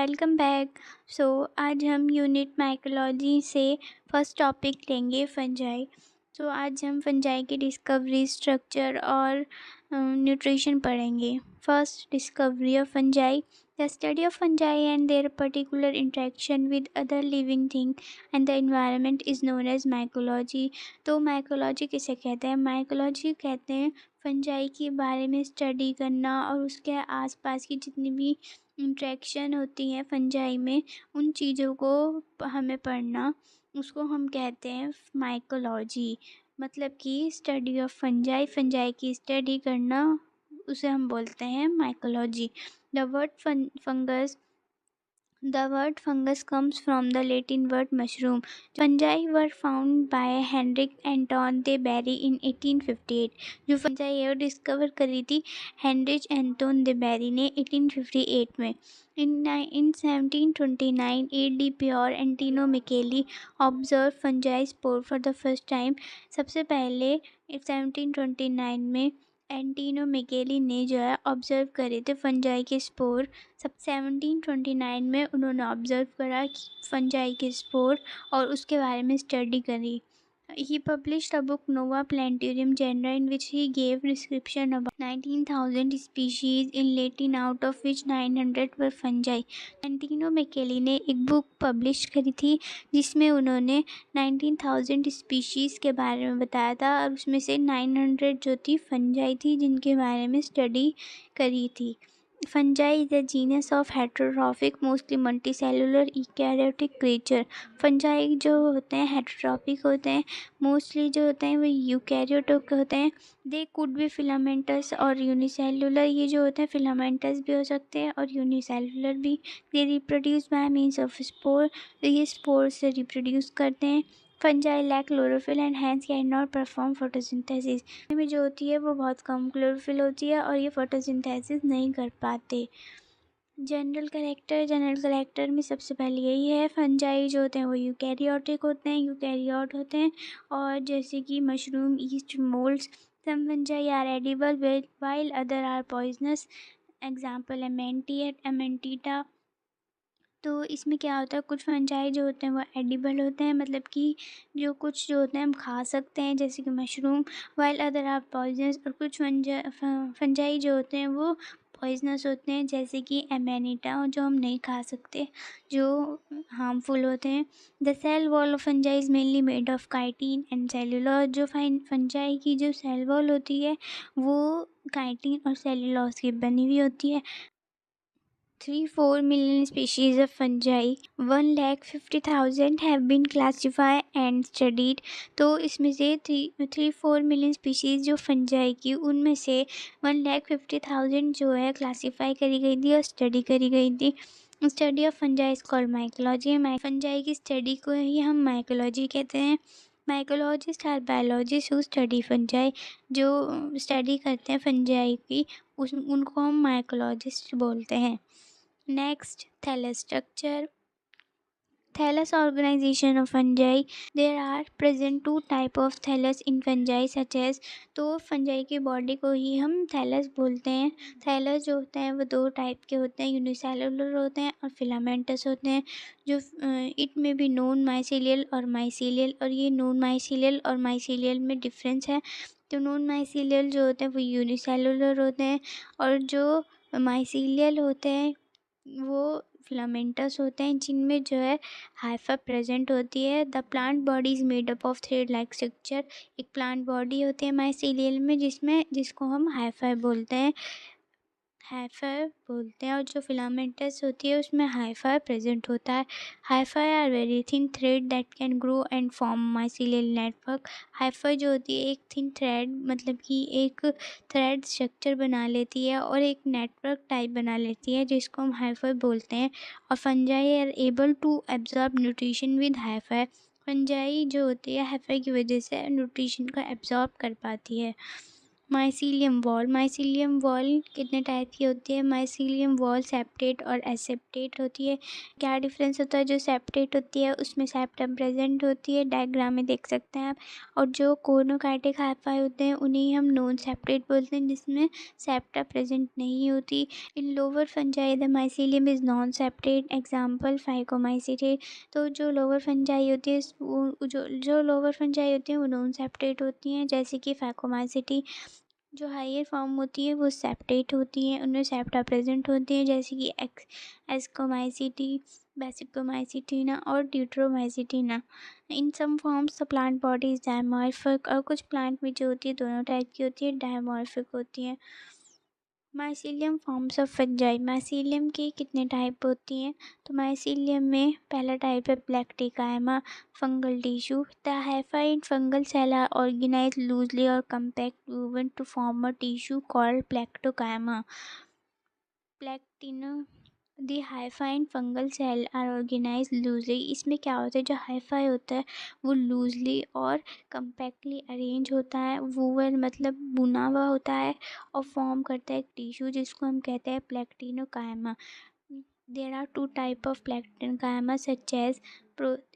Welcome back. So आज हम unit mycology से फर्स्ट टॉपिक लेंगे फंजाई। आज हम फंजाई की डिस्कवरी, स्ट्रक्चर और न्यूट्रिशन पढ़ेंगे। First, discovery of fungi. The study of fungi and their particular interaction with other living thing and the environment is known as mycology. तो mycology किसे कहते हैं? माइकोलॉजी कहते हैं फंजाई के बारे में स्टडी करना और उसके आसपास की जितनी भी इंट्रैक्शन होती है फंजाई में, उन चीज़ों को हमें पढ़ना, उसको हम कहते हैं माइकोलॉजी। मतलब कि स्टडी ऑफ फंजाई, फंजाई की स्टडी करना, उसे हम बोलते हैं mycology. The word fungus The word fungus comes from the Latin word mushroom. Fungi were found by Henrik Anton de Bary in 1858. जो फंजाई है वो डिस्कवर करी थी हेनरिच एंटोन de Bary ने 1858 में। In 1729, A.D. Pure Antino Micheli observed fungi spore for the first time. सबसे पहले 1729 में एंटीनो मिकेली ने जो है ऑब्जर्व करे थे फंजाई के स्पोर। सब 1729 में उन्होंने ऑब्जर्व करा कि फंजाई के स्पोर और उसके बारे में स्टडी करी। He published a book Nova Plantarum Genera in which he gave description about 19,000 species in Latin, out of which 900 were fungi. एंटीनो मैकेली ने एक बुक पब्लिश करी थी जिसमें उन्होंने 19,000 स्पीशीज़ के बारे में बताया था और उसमें से 900 जो थी फंजाई थी जिनके बारे में स्टडी करी थी। Fungi is a genus of heterotrophic mostly multicellular eukaryotic creature. Fungi जो होते हैं हेटेरोट्रॉफिक होते हैं, मोस्टली जो होते हैं वो यूकैरियोटिक होते हैं। दे कुड बी फिलामेंटस और यूनिसेलुलर। ये जो होते हैं फिलामेंटस भी हो सकते हैं और यूनिसेलुलर भी। They reproduce by means of spore. ये स्पोर से रिप्रोड्यूस करते हैं। Fungi lack chlorophyll and hence cannot perform photosynthesis. में जो होती है वो बहुत कम क्लोरोफिल होती है और ये फोटोसिंथेसिस नहीं कर पाते। जनरल करेक्टर में सबसे पहले यही है, फंजाई जो होते हैं वो यूकैरियोटिक होते हैं और जैसे कि mushroom, yeast, moulds. Some fungi are edible while other are poisonous. Example amanita. तो इसमें क्या होता है, कुछ फंजाई जो होते हैं वो एडिबल होते हैं, मतलब कि जो कुछ जो होते हैं हम खा सकते हैं जैसे कि mushroom, while other are poisonous. और कुछ फंजाई जो होते हैं वो पॉइजनस होते हैं जैसे कि एमेनिटा, जो हम नहीं खा सकते, जो हार्मफुल होते हैं। The cell wall of fungi is mainly made of chitin and cellulose. जो फंजाई की जो सेल वॉल होती है वो काइटिन और सेलुलोज की बनी हुई होती है। 3-4 million species of fungi, 150,000 have been classified and studied। तो इसमें से 3-4 million species जो फंजाई की, उनमें से 150,000 जो है क्लासीफाई करी गई थी और स्टडी करी गई थी। Study of fungi is called mycology. Fungi की स्टडी को ही हम माइकोलॉजी कहते हैं। Mycologist are biologist who study fungi. जो स्टडी करते हैं फंजाई की उनको हम माइकोलॉजिस्ट बोलते हैं। Next, thallus structure. Thallus organization of fungi. There are present two type of thallus in fungi such as। तो फंजाई की बॉडी को ही हम थैलस बोलते हैं। थैलस जो होते हैं वो दो टाइप के होते हैं, यूनिसेलुलर होते हैं और फिलामेंटस होते हैं। जो इट में भी नॉन माइसीलियल और माइसीलियल, और ये नॉन माइसीलियल और माइसीलियल में डिफरेंस है। तो नॉन माइसीलियल जो होते हैं वो यूनिसेलुलर होते हैं और जो माइसीलियल होते हैं वो फिलामेंटस होते हैं जिनमें जो है हाइफा प्रेजेंट होती है। The plant body is made up of thread like structure. एक प्लांट बॉडी होती है माइसीलियल में जिसको हम हाइफा बोलते हैं। और जो फिलामेंटस होती है उसमें हाइफा प्रेजेंट होता है। Hypha are very thin thread that can grow and form mycelial network. Hypha जो होती है एक थिन थ्रेड, मतलब कि एक थ्रेड स्ट्रक्चर बना लेती है और एक नेटवर्क टाइप बना लेती है जिसको हम हाइफा बोलते हैं। और fungi are able to absorb nutrition with hypha. Fungi जो होती है हाइफा की वजह से न्यूट्रिशन को एब्जॉर्ब कर पाती है। माइसीलियम वॉल कितने टाइप की होती है? माइसीलियम वॉल सेप्टेट और एसेप्टेट होती है। क्या डिफरेंस होता है? जो सेप्टेट होती है उसमें सेप्टम प्रेजेंट होती है, डायग्राम में देख सकते हैं आप। और जो कोनोकाइटिक हाइफाई होते हैं उन्हें हम नॉन सेप्टेट बोलते हैं, जिसमें सेप्टा प्रेजेंट नहीं होती। In lower fungi the mycelium is non septate, example phycomycetes. तो जो लोअर फंजाई होती है जो लोअर फंजाई होती है वो नॉन सेप्टेट होती हैं, जैसे कि फाइकोमाइसीटी। जो हायर फॉर्म होती है वो सेप्टेट होती हैं, उनमें सेप्टा प्रेजेंट होती हैं, जैसे कि एस्कोमाइसिटी, बेसिकोमाइसिटीना और deuteromycotina. In some forms the plant body is dimorphic, और कुछ प्लांट में जो होती है दोनों टाइप की होती है, डायमॉर्फिक होती है। Mycelium forms of fungi, mycelium की कितने टाइप होती हैं? तो माइसीलियम में पहला टाइप है plectenchyma, fungal tissue. The hyphae fungal cell are organized loosely और compact woven to form a tissue called plectenchyma. Plecteno the hyphae fungal cell are organize loosely. इसमें क्या होता है? जो हाइफाई होता है वो लूजली और कंपैक्टली अरेंज होता है, वूवन मतलब बुना हुआ होता है, और फॉर्म करता है एक टिश्यू जिसको हम कहते हैं plectenchyma. There are two type of plectenchyma such as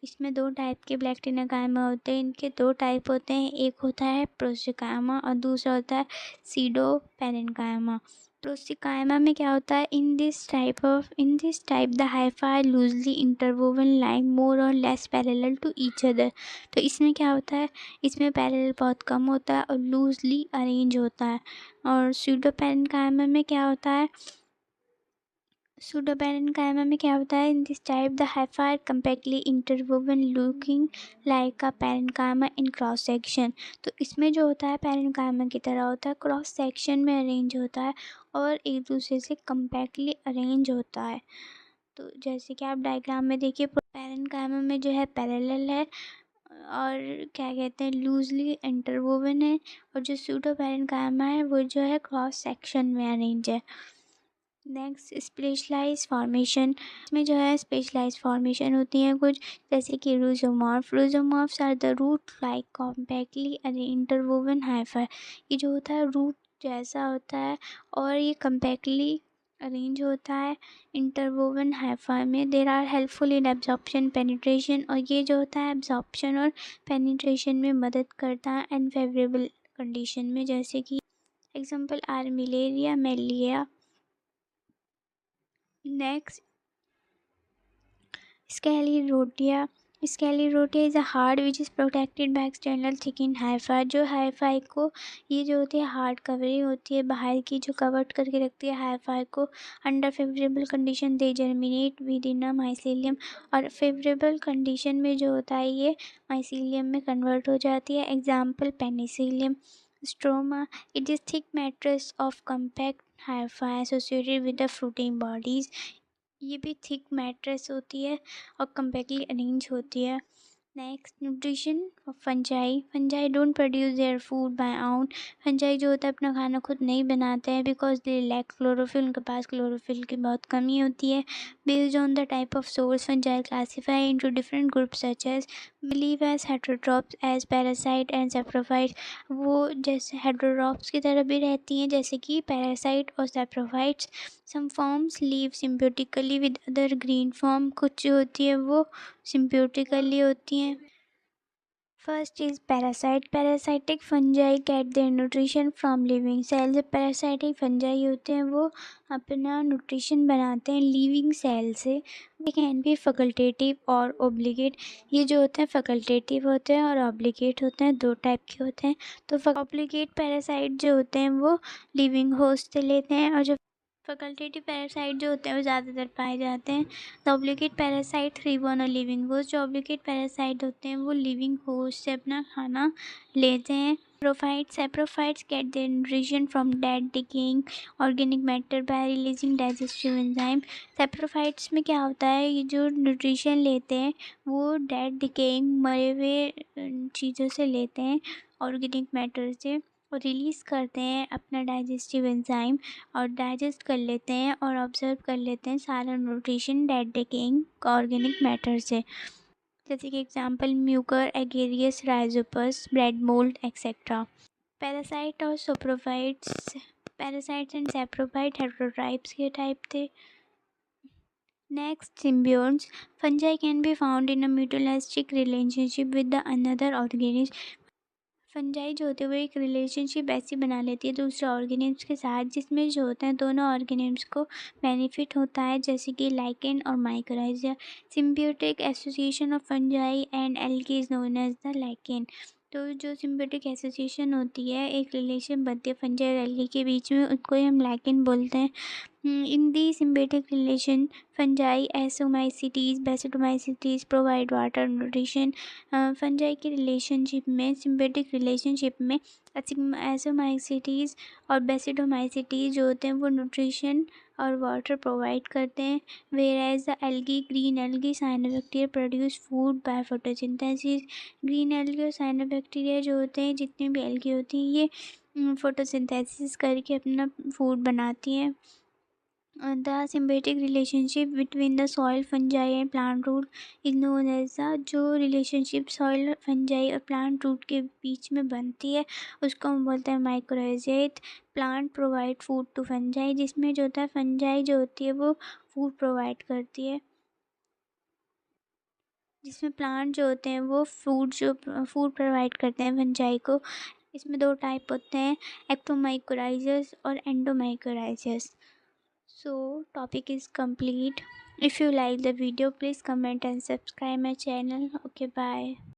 इसमें दो टाइप के प्लेक्टिनोकायमा होते हैं। इनके दो टाइप होते हैं, एक होता है प्रोसिकायमा और दूसरा होता है सीडोपेरेन्कायमा। प्रोसिकायमा में क्या होता है? In this type the hyphae loosely interwoven line more और less parallel to each other. तो इसमें क्या होता है? इसमें पैरेलल बहुत कम होता है और लूजली अरेंज होता है। और सूडोपेरेन्कायमा में क्या होता है? Pseudoparenchyma में क्या होता है? In this type the hyphae are compactly interwoven looking like a parenchyma in cross section। तो इसमें जो होता है parenchyma की तरह होता है, क्रॉस सेक्शन में अरेंज होता है और एक दूसरे से compactly अरेंज होता है। तो जैसे कि आप डायग्राम में देखिए, parenchyma में जो है पैरेलल है और क्या कहते हैं लूजली इंटरवोवन है, और जो pseudoparenchyma है वो जो है क्रॉस सेक्शन में अरेंज है। नेक्स्ट स्पेशलाइज फॉर्मेशन, इसमें जो है स्पेशलाइज फॉर्मेशन होती हैं कुछ, जैसे कि rhizomorphs are the root like compactly interwoven hyphae. ये जो होता है रूट जैसा होता है और ये कम्पैक्टली अरेंज होता है इंटरवोवन हाइफाई में। There are helpful in absorption penetration, और ये जो होता है एब्जॉर्प्शन और पेनिट्रेशन में मदद करता है अनफेवरेबल कंडीशन में, जैसे कि example are malaria, melia. Next sclerotia is a hard which is protected by external thicken hyphae. जो हाइफाई को ये जो होती है हार्ड कवरिंग होती है बाहर की, जो कवर्ड करके रखती है हाइफाई को। Under favourable condition they germinate with in a mycelium, और फेवरेबल कंडीशन में जो होता है ये माइसीलियम में कन्वर्ट हो जाती है। Example Penicillium. Stroma, it is thick matrix of compact hi-fi associated with the fruiting bodies. ये भी थिक मैट्रेस होती है और कम्पैक्टली अरेंज होती है। Next nutrition of fungi don't produce their food by out. Fungi जो होता है अपना खाना खुद नहीं बनाते हैं, बिकॉज दे लैक क्लोरोफिल, उनके पास क्लोरोफिल की बहुत कमी होती है। Based on the type of source fungi classify into different groups such as believe as heterotrophs as parasite and saprophyte. वो जैसे हेटरोट्रॉप्स की तरह भी रहती हैं जैसे कि पैरासाइट और saprophytes. Some forms live symbiotically with other green form, कुछ जो होती है वो सिम्बियोटिकली होती हैं। First is parasitic fungi get their nutrition from living cell. जो पैरासाइटिक फंजाई होते हैं वो अपना न्यूट्रिशन बनाते हैं लिविंग सेल से। दे कैन बी फैकल्टेटिव और ऑब्लिगेट। ये जो होते हैं फैकल्टेटिव होते हैं और ऑब्लिगेट होते हैं, दो टाइप के होते हैं। तो ऑब्लिगेट पैरासाइट जो होते हैं वो लिविंग होस्ट से लेते हैं, और जो फैकल्टेटिव पैरासाइट जो होते हैं वो ज़्यादातर पाए जाते हैं। The obligate parasite thrive on a living host. जो ऑब्लिगेट पैरासाइट होते हैं वो लिविंग होस्ट से अपना खाना लेते हैं। Saprophytes get their nutrition from dead decaying organic matter by releasing digestive enzyme. Saprophytes में क्या होता है? ये जो न्यूट्रिशन लेते हैं वो डेड डिकेइंग मरे हुए चीज़ों से लेते हैं, ऑर्गेनिक मैटर से, और रिलीज़ करते हैं अपना डाइजेस्टिव एंजाइम, और डाइजेस्ट कर लेते हैं और ऑब्जर्व कर लेते हैं सारा nutrition dead decaying organic matter से। जैसे कि example mucor, agaricus, rhizopus, bread mould etcetera. Parasite और saprophytes, parasites and saprophyte heterotrophs के टाइप थे। Next, symbionts. Fungi can be found in a mutualistic relationship with the another organism. Fungi जो होते हैं वो एक रिलेशनशिप ऐसी बना लेती है दूसरे ऑर्गेनिम्स के साथ जिसमें जो होता है दोनों ऑर्गेनिम्स को बेनिफिट होता है, जैसे कि लाइकेन और mycorrhiza. Symbiotic association of fungi and algae is known as the lichen. तो जो सिम्बियोटिक एसोसिएशन होती है, एक रिलेशन बनती है फंजाई और एल्गी के बीच में, उसको ही हम लाइकेन बोलते हैं। In the symbiotic relation, fungi, Asomycetes, Basidomycetes provide water nutrition. Fungi के रिलेशनशिप में, सिम्बियोटिक रिलेशनशिप में एसोमाइसिटीज़ और बेसिडोमाइसिटीज़ जो होते हैं वो न्यूट्रिशन और वाटर प्रोवाइड करते हैं। Whereas the algae, green algae, cyanobacteria produce food by photosynthesis. Green algae और साइनोबैक्टीरिया जो होते हैं, जितने भी एल्गी होती हैं, ये फोटोसिंथेसिस करके अपना फूड बनाती हैं। The symbiotic relationship between the soil, fungi and plant root is known as the, जो रिलेशनशिप सॉइल, फंजाई और प्लांट रूट के बीच में बनती है उसको हम बोलते हैं mycorrhiza. Plant provide food to fungi, जिसमें जो होता है फंजाई जो होती है वो फूड प्रोवाइड करती है, जिसमें प्लांट जो होते हैं वो फूड प्रोवाइड करते हैं फंजाई को। इसमें दो टाइप होते हैं, एक्टोमाइकोराइजर्स और एंडोमाइकोराइजर्स। So topic is complete. If you like the video, please comment and subscribe my channel. Okay, bye.